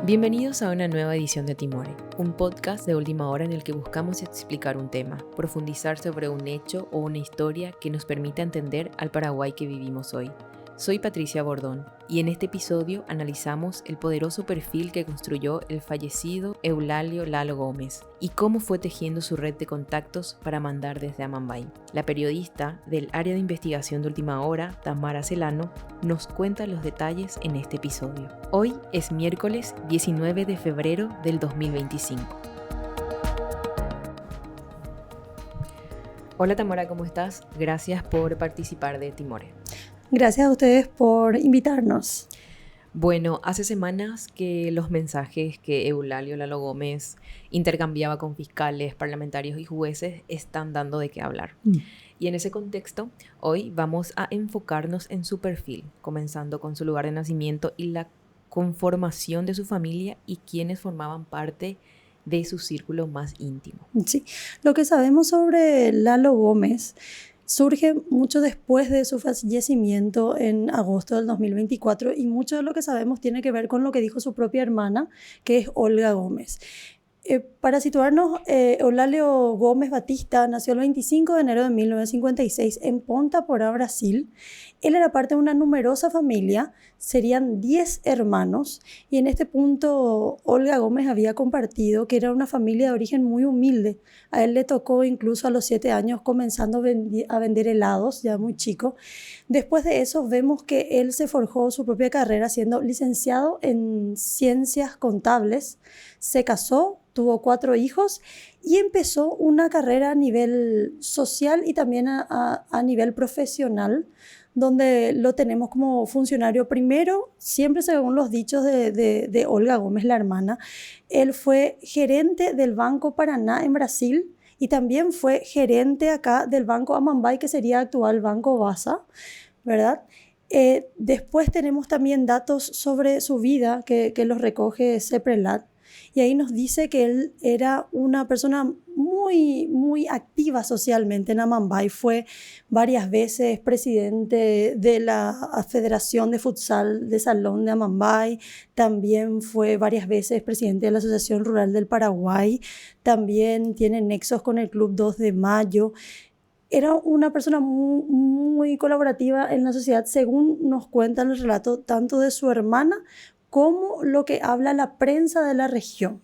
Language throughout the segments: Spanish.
Bienvenidos a una nueva edición de Timore, un podcast de última hora en el que buscamos explicar un tema, profundizar sobre un hecho o una historia que nos permita entender al Paraguay que vivimos hoy. Soy Patricia Bordón y en este episodio analizamos el poderoso perfil que construyó el fallecido Eulalio Lalo Gómez y cómo fue tejiendo su red de contactos para mandar desde Amambay. La periodista del área de investigación de última hora, Tamara Celano, nos cuenta los detalles en este episodio. Hoy es miércoles 19 de febrero del 2025. Hola Tamara, ¿cómo estás? Gracias por participar de Timore. Gracias a ustedes por invitarnos. Bueno, hace semanas que los mensajes que Eulalio Lalo Gómez intercambiaba con fiscales, parlamentarios y jueces están dando de qué hablar. Y en ese contexto, hoy vamos a enfocarnos en su perfil, comenzando con su lugar de nacimiento y la conformación de su familia y quienes formaban parte de su círculo más íntimo. Sí, lo que sabemos sobre Lalo Gómez surge mucho después de su fallecimiento en agosto del 2024 y mucho de lo que sabemos tiene que ver con lo que dijo su propia hermana, que es Olga Gómez. Para situarnos, Eulalio Gómez Batista nació el 25 de enero de 1956 en Ponta Porá, Brasil. Él era parte de una numerosa familia, serían 10 hermanos, y en este punto Olga Gómez había compartido que era una familia de origen muy humilde. A él le tocó incluso a los 7 años comenzando a vender helados, ya muy chico. Después de eso vemos que él se forjó su propia carrera siendo licenciado en ciencias contables, se casó, tuvo 4 hijos y empezó una carrera a nivel social y también a nivel profesional, donde lo tenemos como funcionario primero, siempre según los dichos de Olga Gómez, la hermana. Él fue gerente del Banco Paraná en Brasil y también fue gerente acá del Banco Amambay, que sería actual Banco Basa, ¿verdad? Después tenemos también datos sobre su vida que los recoge CEPRELAT. Y ahí nos dice que él era una persona muy activa socialmente en Amambay. Fue varias veces presidente de la Federación de Futsal de Salón de Amambay. También fue varias veces presidente de la Asociación Rural del Paraguay. También tiene nexos con el Club 2 de Mayo. Era una persona muy colaborativa en la sociedad, según nos cuenta el relato tanto de su hermana como lo que habla la prensa de la región.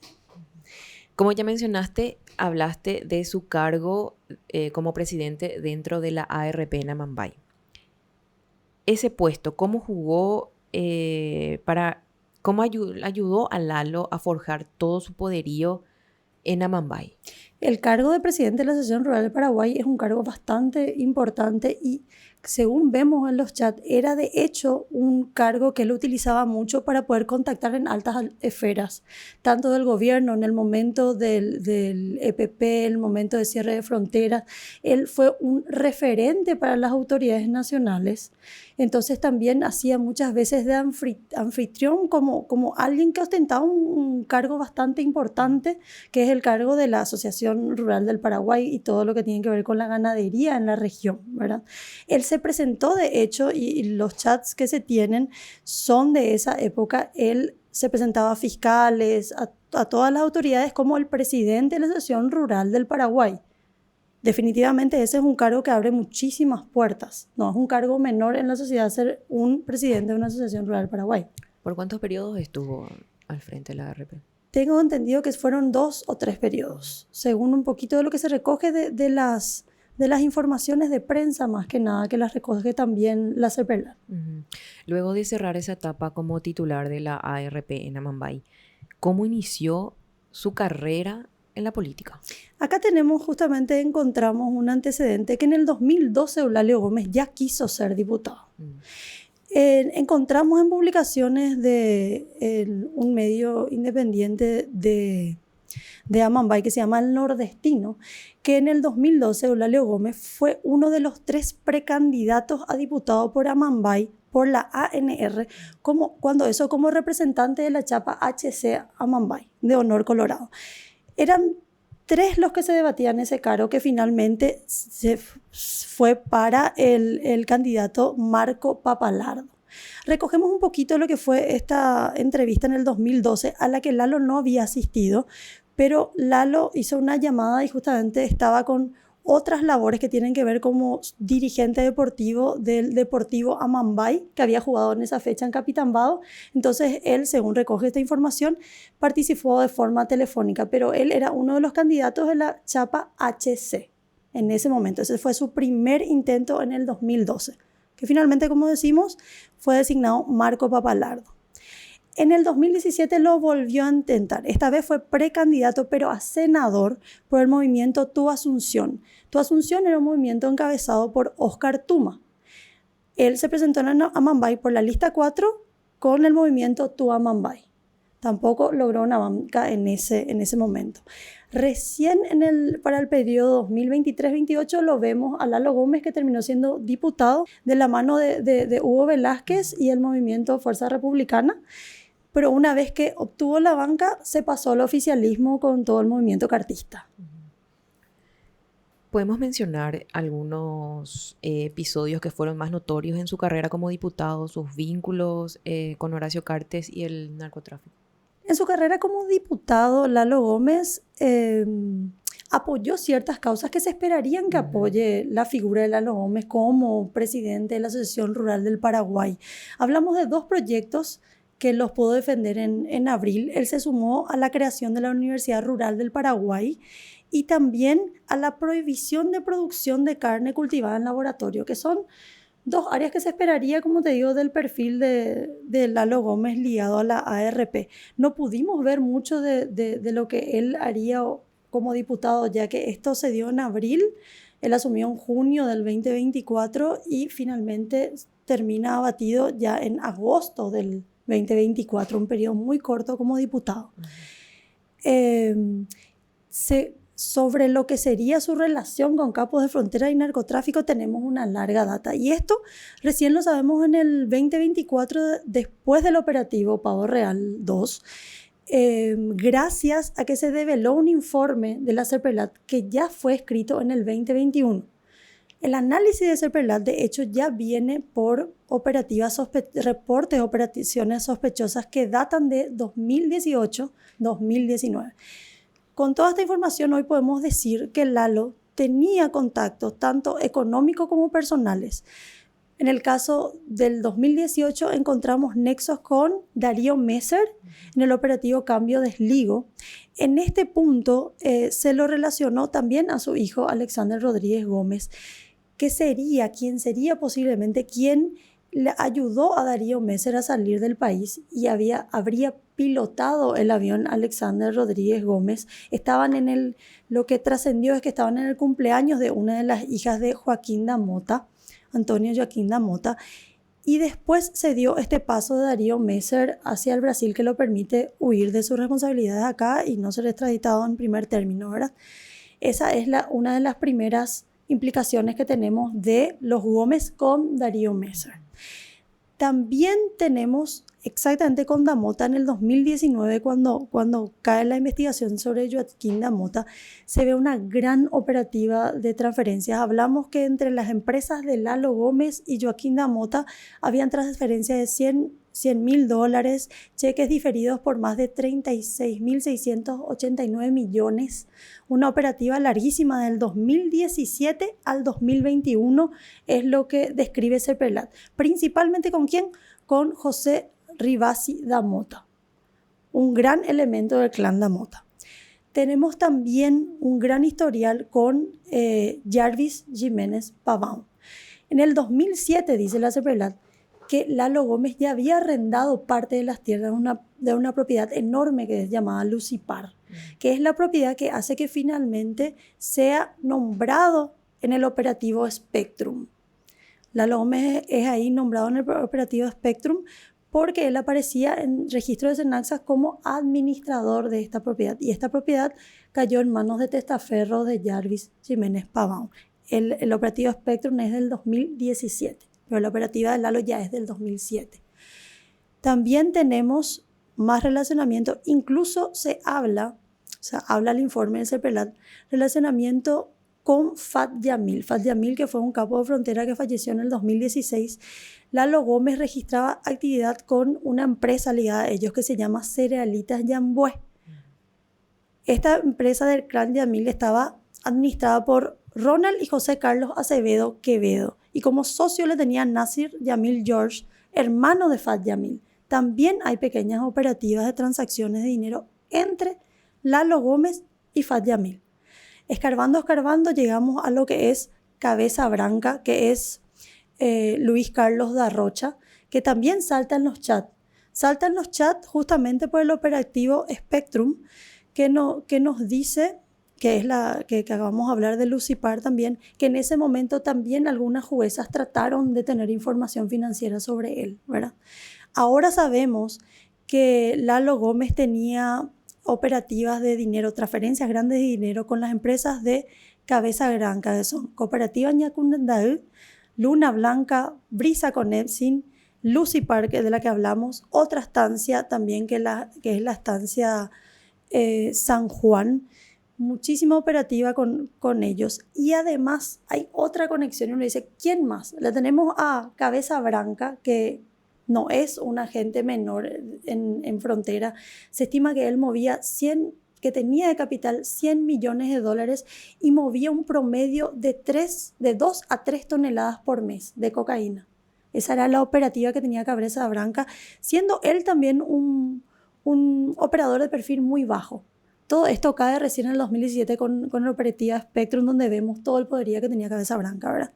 Como ya mencionaste, hablaste de su cargo como presidente dentro de la ARP en Amambay. Ese puesto, ¿cómo jugó cómo ayudó a Lalo a forjar todo su poderío en Amambay? El cargo de presidente de la Asociación Rural del Paraguay es un cargo bastante importante y, según vemos en los chats, era de hecho un cargo que él utilizaba mucho para poder contactar en altas esferas, tanto del gobierno en el momento del EPP, en el momento de cierre de fronteras. Él fue un referente para las autoridades nacionales. Entonces también hacía muchas veces de anfitrión como alguien que ostentaba un cargo bastante importante, que es el cargo de la Asociación Rural del Paraguay y todo lo que tiene que ver con la ganadería en la región, ¿verdad? Él se presentó, de hecho, y los chats que se tienen son de esa época. Él se presentaba a fiscales, a todas las autoridades como el presidente de la Asociación Rural del Paraguay. Definitivamente ese es un cargo que abre muchísimas puertas. No es un cargo menor en la sociedad ser un presidente de una asociación rural del Paraguay. ¿Por cuántos periodos estuvo al frente de la ARP? Tengo entendido que fueron 2 o 3 periodos, según un poquito de lo que se recoge de las informaciones de prensa, más que nada, que las recoge también la CEPRELAT. Luego de cerrar esa etapa como titular de la ARP en Amambay, ¿cómo inició su carrera en la política? Acá encontramos un antecedente que en el 2012 Eulalio Gómez ya quiso ser diputado. Encontramos en publicaciones de un medio independiente de Amambay que se llama El Nordestino, que en el 2012 Eulalio Gómez fue uno de los 3 precandidatos a diputado por Amambay por la ANR, como representante de la chapa HC Amambay de Honor Colorado. Eran 3 los que se debatían ese cargo, que finalmente se fue para el candidato Marco Papalardo. Recogemos un poquito lo que fue esta entrevista en el 2012 a la que Lalo no había asistido, pero Lalo hizo una llamada y justamente estaba con otras labores que tienen que ver como dirigente deportivo del Deportivo Amambay, que había jugado en esa fecha en Capitambado. Entonces él, según recoge esta información, participó de forma telefónica, pero él era uno de los candidatos de la chapa HC en ese momento. Ese fue su primer intento en el 2012, que finalmente, como decimos, fue designado Marco Papalardo. En el 2017 lo volvió a intentar. Esta vez fue precandidato, pero a senador por el movimiento Tu Asunción. Tu Asunción era un movimiento encabezado por Oscar Tuma. Él se presentó en Amambay por la lista 4 con el movimiento Tu Amambay. Tampoco logró una banca en ese momento. Recién para el periodo 2023-28 lo vemos a Lalo Gómez, que terminó siendo diputado de la mano de Hugo Velázquez y el movimiento Fuerza Republicana. Pero una vez que obtuvo la banca, se pasó al oficialismo con todo el movimiento cartista. ¿Podemos mencionar algunos episodios que fueron más notorios en su carrera como diputado, sus vínculos con Horacio Cartes y el narcotráfico? En su carrera como diputado, Lalo Gómez apoyó ciertas causas que se esperarían que apoye la figura de Lalo Gómez como presidente de la Asociación Rural del Paraguay. Hablamos de 2 proyectos que los pudo defender en abril. Él se sumó a la creación de la Universidad Rural del Paraguay y también a la prohibición de producción de carne cultivada en laboratorio, que son 2 áreas que se esperaría, como te digo, del perfil de Lalo Gómez ligado a la ARP. No pudimos ver mucho de lo que él haría como diputado, ya que esto se dio en abril. Él asumió en junio del 2024 y finalmente termina abatido ya en agosto del 2024, un periodo muy corto como diputado. Sobre lo que sería su relación con capos de frontera y narcotráfico tenemos una larga data. Y esto recién lo sabemos en el 2024, después del operativo Pavo Real 2, gracias a que se develó un informe de la CERPELAT que ya fue escrito en el 2021. El análisis de CERPELAT, de hecho, ya viene por reportes de operaciones sospechosas que datan de 2018-2019. Con toda esta información, hoy podemos decir que Lalo tenía contactos tanto económicos como personales. En el caso del 2018 encontramos nexos con Darío Messer en el operativo Cambio Desligo. En este punto se lo relacionó también a su hijo Alexander Rodríguez Gómez, que sería posiblemente quien le ayudó a Darío Messer a salir del país y habría pilotado el avión Alexander Rodríguez Gómez. Lo que trascendió es que estaban en el cumpleaños de una de las hijas de Joaquín Damota, Antonio Joaquín Damota, y después se dio este paso de Darío Messer hacia el Brasil que lo permite huir de sus responsabilidades acá y no ser extraditado en primer término, ¿verdad? Esa es una de las primeras implicaciones que tenemos de los Gómez con Darío Messer. También tenemos exactamente con Damota en el 2019, cuando cae la investigación sobre Joaquín Damota, se ve una gran operativa de transferencias. Hablamos que entre las empresas de Lalo Gómez y Joaquín Damota habían transferencias de $100.000, cheques diferidos por más de 36.689 millones. Una operativa larguísima del 2017 al 2021 es lo que describe CERPELAT. Principalmente ¿con quién? Con José Rivasi Damota, un gran elemento del clan Damota. Tenemos también un gran historial con Jarvis Jiménez Pavón. En el 2007, dice la CERPELAT, que Lalo Gómez ya había arrendado parte de las tierras de una propiedad enorme que es llamada Lucipar, que es la propiedad que hace que finalmente sea nombrado en el operativo Spectrum. Lalo Gómez es ahí nombrado en el operativo Spectrum porque él aparecía en registro de Senaxas como administrador de esta propiedad, y esta propiedad cayó en manos de testaferros de Jarvis Jiménez Pavón. El operativo Spectrum es del 2017, pero la operativa de Lalo ya es del 2007. También tenemos más relacionamiento, incluso habla el informe del CERPELAT, relacionamiento con Fat Yamil. Fat Yamil, que fue un capo de frontera que falleció en el 2016. Lalo Gómez registraba actividad con una empresa ligada a ellos que se llama Cerealitas Yambué. Esta empresa del clan Yamil estaba administrada por Ronald y José Carlos Acevedo Quevedo. Y como socio le tenía Nasir Yamil George, hermano de Fat Yamil. También hay pequeñas operativas de transacciones de dinero entre Lalo Gómez y Fat Yamil. Escarbando, llegamos a lo que es Cabeza Branca, que es Luis Carlos Darrocha, que también salta en los chats. Salta en los chats justamente por el operativo Spectrum, que nos dice, que es la que acabamos de hablar de Lucipar también, que en ese momento también algunas juezas trataron de tener información financiera sobre él, ¿verdad? Ahora sabemos que Lalo Gómez tenía operativas de dinero, transferencias grandes de dinero con las empresas de Cabeza Branca, que son Cooperativa Ñacundandaú, Luna Blanca, Brisa con Epsin, Lucipar, de la que hablamos, otra estancia también que es la estancia San Juan, muchísima operativa con ellos. Y además hay otra conexión y uno dice, ¿quién más? Le tenemos a Cabeza Branca, que no es un agente menor en frontera. Se estima que él que tenía de capital $100 millones y movía un promedio de 2 a 3 toneladas por mes de cocaína. Esa era la operativa que tenía Cabeza Branca, siendo él también un operador de perfil muy bajo. Todo esto cae recién en el 2017 con la operativa Spectrum, donde vemos todo el poderío que tenía Cabeza Branca, ¿verdad?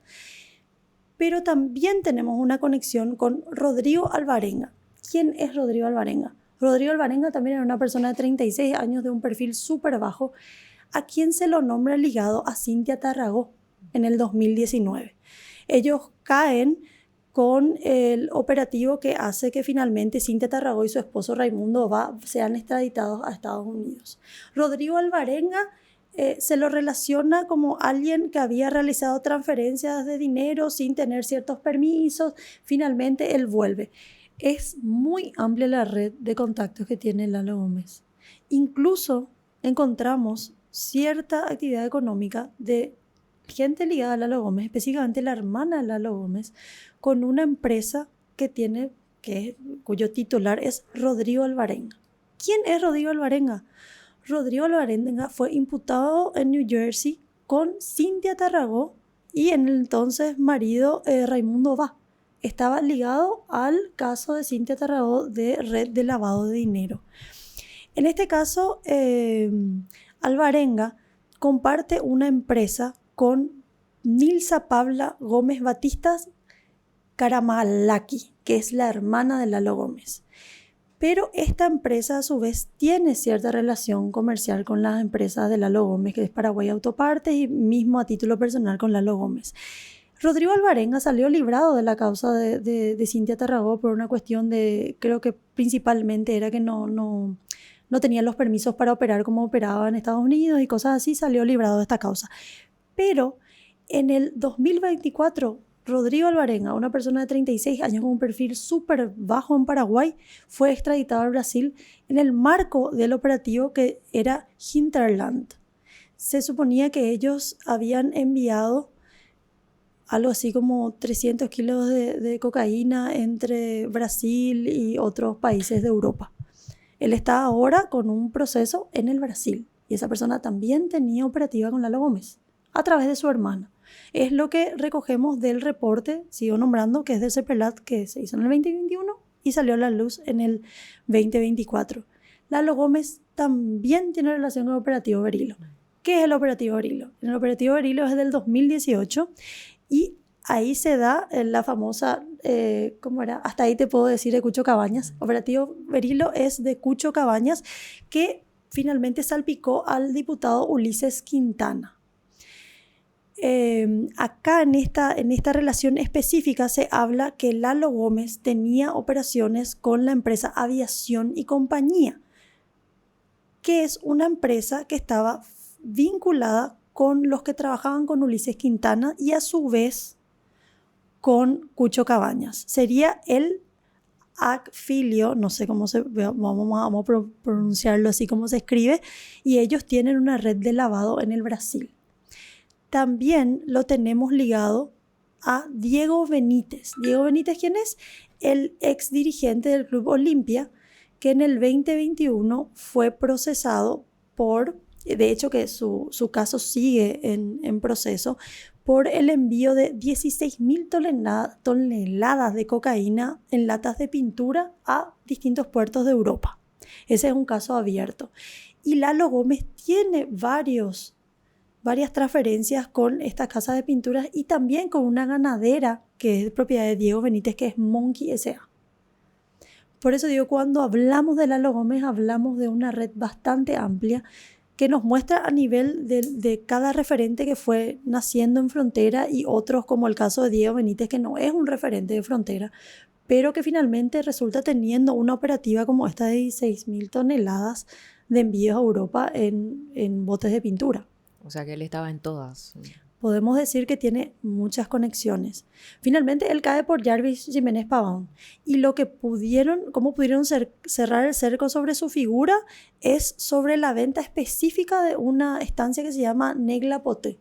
Pero también tenemos una conexión con Rodrigo Alvarenga. ¿Quién es Rodrigo Alvarenga? Rodrigo Alvarenga también era una persona de 36 años de un perfil súper bajo, a quien se lo nombra ligado a Cintia Tarragó en el 2019. Ellos caen con el operativo que hace que finalmente Cintia Tarragó y su esposo Raimundo sean extraditados a Estados Unidos. Rodrigo Alvarenga se lo relaciona como alguien que había realizado transferencias de dinero sin tener ciertos permisos. Finalmente él vuelve. Es muy amplia la red de contactos que tiene Lalo Gómez. Incluso encontramos cierta actividad económica de gente ligada a Lalo Gómez, específicamente la hermana de Lalo Gómez, con una empresa cuyo titular es Rodrigo Alvarenga. ¿Quién es Rodrigo Alvarenga? Rodrigo Alvarenga fue imputado en New Jersey con Cintia Tarragó y en el entonces marido Raimundo Vá. Estaba ligado al caso de Cintia Tarragó de red de lavado de dinero. En este caso, Alvarenga comparte una empresa con Nilsa Pabla Gómez Batistas Caramalaki, que es la hermana de Lalo Gómez. Pero esta empresa a su vez tiene cierta relación comercial con las empresas de Lalo Gómez, que es Paraguay Autopartes, y mismo a título personal con Lalo Gómez. Rodrigo Alvarenga salió librado de la causa de Cintia Tarragó por una cuestión creo que principalmente era que no tenía los permisos para operar como operaba en Estados Unidos y cosas así, salió librado de esta causa. Pero en el 2024, Rodrigo Alvarenga, una persona de 36 años con un perfil súper bajo en Paraguay, fue extraditado al Brasil en el marco del operativo que era Hinterland. Se suponía que ellos habían enviado algo así como 300 kilos de cocaína entre Brasil y otros países de Europa. Él está ahora con un proceso en el Brasil y esa persona también tenía operativa con Lalo Gómez a través de su hermana. Es lo que recogemos del reporte, sigo nombrando, que es del CEPRLAT, que se hizo en el 2021 y salió a la luz en el 2024. Lalo Gómez también tiene relación con el operativo Berilo. ¿Qué es el operativo Berilo? El operativo Berilo es del 2018 y ahí se da la famosa, ¿cómo era? Hasta ahí te puedo decir, de Cucho Cabañas. Operativo Berilo es de Cucho Cabañas, que finalmente salpicó al diputado Ulises Quintana. Acá en esta relación específica se habla que Lalo Gómez tenía operaciones con la empresa Aviación y Compañía, que es una empresa que estaba vinculada con los que trabajaban con Ulises Quintana y a su vez con Cucho Cabañas. Sería el Acfilio, no sé cómo vamos a pronunciarlo así como se escribe, y ellos tienen una red de lavado en el Brasil. también lo tenemos ligado a Diego Benítez. Diego Benítez, ¿quién es? El ex dirigente del Club Olimpia, que en el 2021 fue procesado por, de hecho que su caso sigue en proceso, por el envío de 16.000 toneladas de cocaína en latas de pintura a distintos puertos de Europa. Ese es un caso abierto. Y Lalo Gómez tiene varias transferencias con esta casa de pinturas y también con una ganadera que es propiedad de Diego Benítez, que es Monkey S.A. Por eso digo, cuando hablamos de Lalo Gómez, hablamos de una red bastante amplia que nos muestra a nivel de cada referente que fue naciendo en frontera y otros, como el caso de Diego Benítez, que no es un referente de frontera, pero que finalmente resulta teniendo una operativa como esta de 16.000 toneladas de envíos a Europa en botes de pintura. O sea que él estaba en todas. Podemos decir que tiene muchas conexiones. Finalmente, él cae por Jarvis Jiménez Pavón. Y cómo pudieron cerrar el cerco sobre su figura es sobre la venta específica de una estancia que se llama Negla Poté.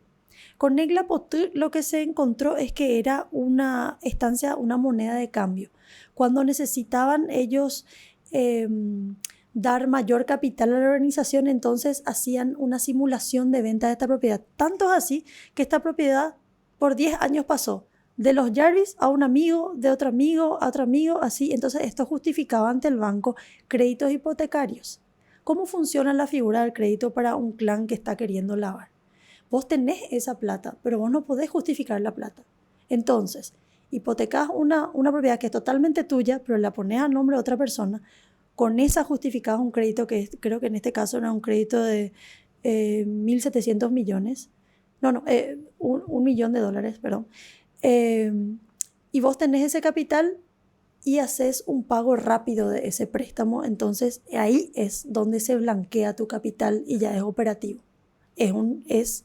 Con Negla Poté lo que se encontró es que era una estancia, una moneda de cambio. Cuando necesitaban ellos dar mayor capital a la organización, entonces hacían una simulación de venta de esta propiedad. Tanto es así que esta propiedad por 10 años pasó de los Jarvis a un amigo, de otro amigo, a otro amigo, así. Entonces esto justificaba ante el banco créditos hipotecarios. ¿Cómo funciona la figura del crédito para un clan que está queriendo lavar? Vos tenés esa plata, pero vos no podés justificar la plata. Entonces, hipotecás una propiedad que es totalmente tuya, pero la ponés a nombre de otra persona. Con esa justificás un crédito que creo que en este caso era un crédito de 1.700 millones. $1 millón, perdón. Y vos tenés ese capital y haces un pago rápido de ese préstamo. Entonces ahí es donde se blanquea tu capital y ya es operativo. Es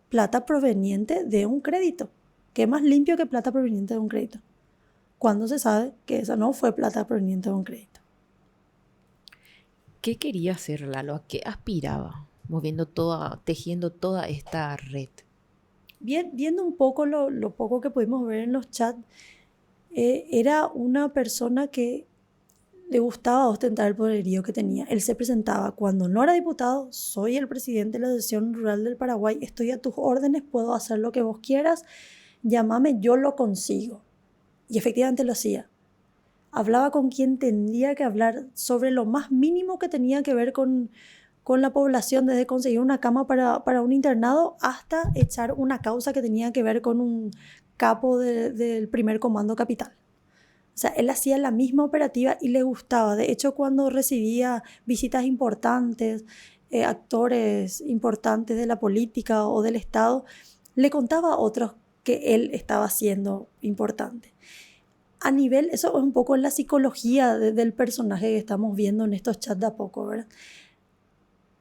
plata proveniente de un crédito. ¿Qué más limpio que plata proveniente de un crédito? Cuando se sabe que esa no fue plata proveniente de un crédito. ¿Qué quería hacer Lalo? ¿A qué aspiraba? Tejiendo toda esta red. Viendo un poco lo poco que pudimos ver en los chats, era una persona que le gustaba ostentar el poderío que tenía. Él se presentaba cuando no era diputado: soy el presidente de la Asociación Rural del Paraguay, estoy a tus órdenes, puedo hacer lo que vos quieras, llámame, yo lo consigo. Y efectivamente lo hacía. Hablaba con quien tendría que hablar sobre lo más mínimo que tenía que ver con la población, desde conseguir una cama para un internado hasta echar una causa que tenía que ver con un capo del primer comando capital. O sea, él hacía la misma operativa y le gustaba. De hecho, cuando recibía visitas importantes, actores importantes de la política o del Estado, le contaba a otros que él estaba haciendo importante. A nivel, eso es un poco la psicología del personaje que estamos viendo en estos chats de a poco, ¿verdad?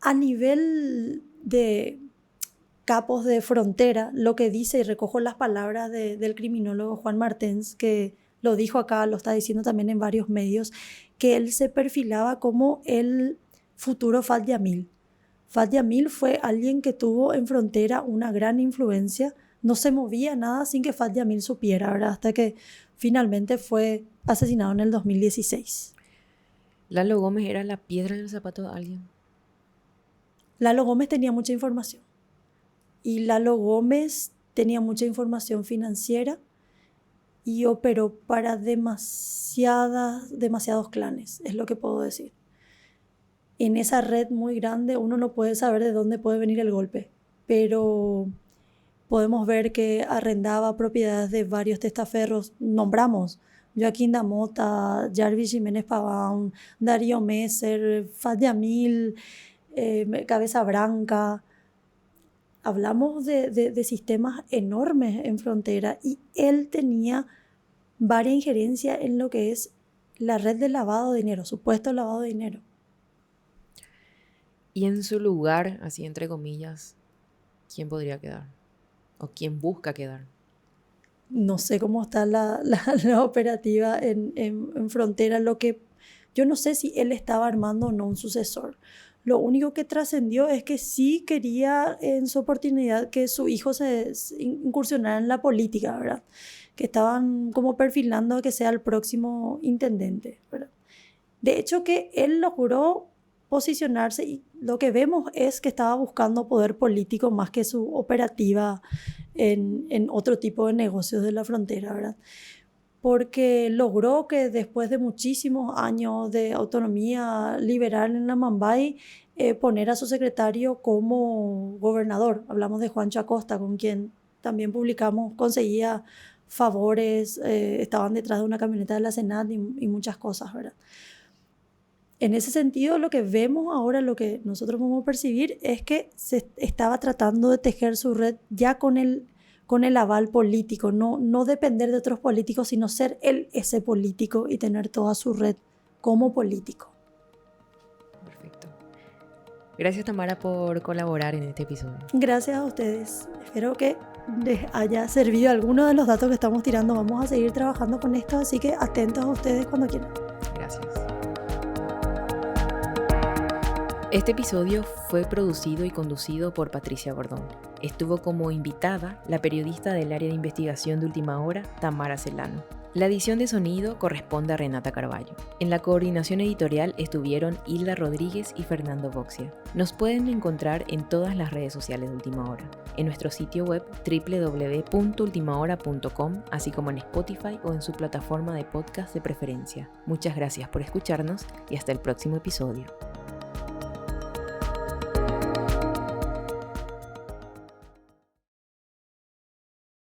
A nivel de capos de frontera, lo que dice, y recojo las palabras del criminólogo Juan Martens, que lo dijo acá, lo está diciendo también en varios medios, que él se perfilaba como el futuro Fat Yamil. Fat Yamil fue alguien que tuvo en frontera una gran influencia. No se movía nada sin que Fat Yamil supiera, ¿verdad? Hasta que finalmente fue asesinado en el 2016. ¿Lalo Gómez era la piedra en el zapato de alguien? Lalo Gómez tenía mucha información. Y Lalo Gómez tenía mucha información financiera y operó para demasiados clanes, es lo que puedo decir. En esa red muy grande uno no puede saber de dónde puede venir el golpe, pero podemos ver que arrendaba propiedades de varios testaferros. Nombramos Joaquín Damota, Jarvis Jiménez Pavón, Darío Messer, Fat Yamil, Cabeza Branca. Hablamos de sistemas enormes en frontera y él tenía varias injerencias en lo que es la red de lavado de dinero, supuesto lavado de dinero. Y en su lugar, así entre comillas, ¿quién podría quedar? ¿O quién busca quedar? No sé cómo está la operativa en frontera. Yo no sé si él estaba armando o no un sucesor. Lo único que trascendió es que sí quería en su oportunidad que su hijo se incursionara en la política, ¿verdad? Que estaban como perfilando a que sea el próximo intendente, ¿verdad? De hecho, que él logró posicionarse y lo que vemos es que estaba buscando poder político más que su operativa en otro tipo de negocios de la frontera, ¿verdad? Porque logró que después de muchísimos años de autonomía liberal en la Mambay, poner a su secretario como gobernador. Hablamos de Juancho Acosta, con quien también publicamos, conseguía favores, estaban detrás de una camioneta de la Senat y muchas cosas, ¿verdad? En ese sentido, lo que vemos ahora, lo que nosotros podemos percibir es que se estaba tratando de tejer su red ya con el aval político, no depender de otros políticos, sino ser él ese político y tener toda su red como político. Perfecto. Gracias, Tamara, por colaborar en este episodio. Gracias a ustedes. Espero que les haya servido alguno de los datos que estamos tirando. Vamos a seguir trabajando con esto, así que atentos a ustedes cuando quieran. Gracias. Este episodio fue producido y conducido por Patricia Bordón. Estuvo como invitada la periodista del área de investigación de Última Hora, Tamara Celano. La edición de sonido corresponde a Renata Carballo. En la coordinación editorial estuvieron Hilda Rodríguez y Fernando Boxia. Nos pueden encontrar en todas las redes sociales de Última Hora, en nuestro sitio web www.ultimahora.com, así como en Spotify o en su plataforma de podcast de preferencia. Muchas gracias por escucharnos y hasta el próximo episodio.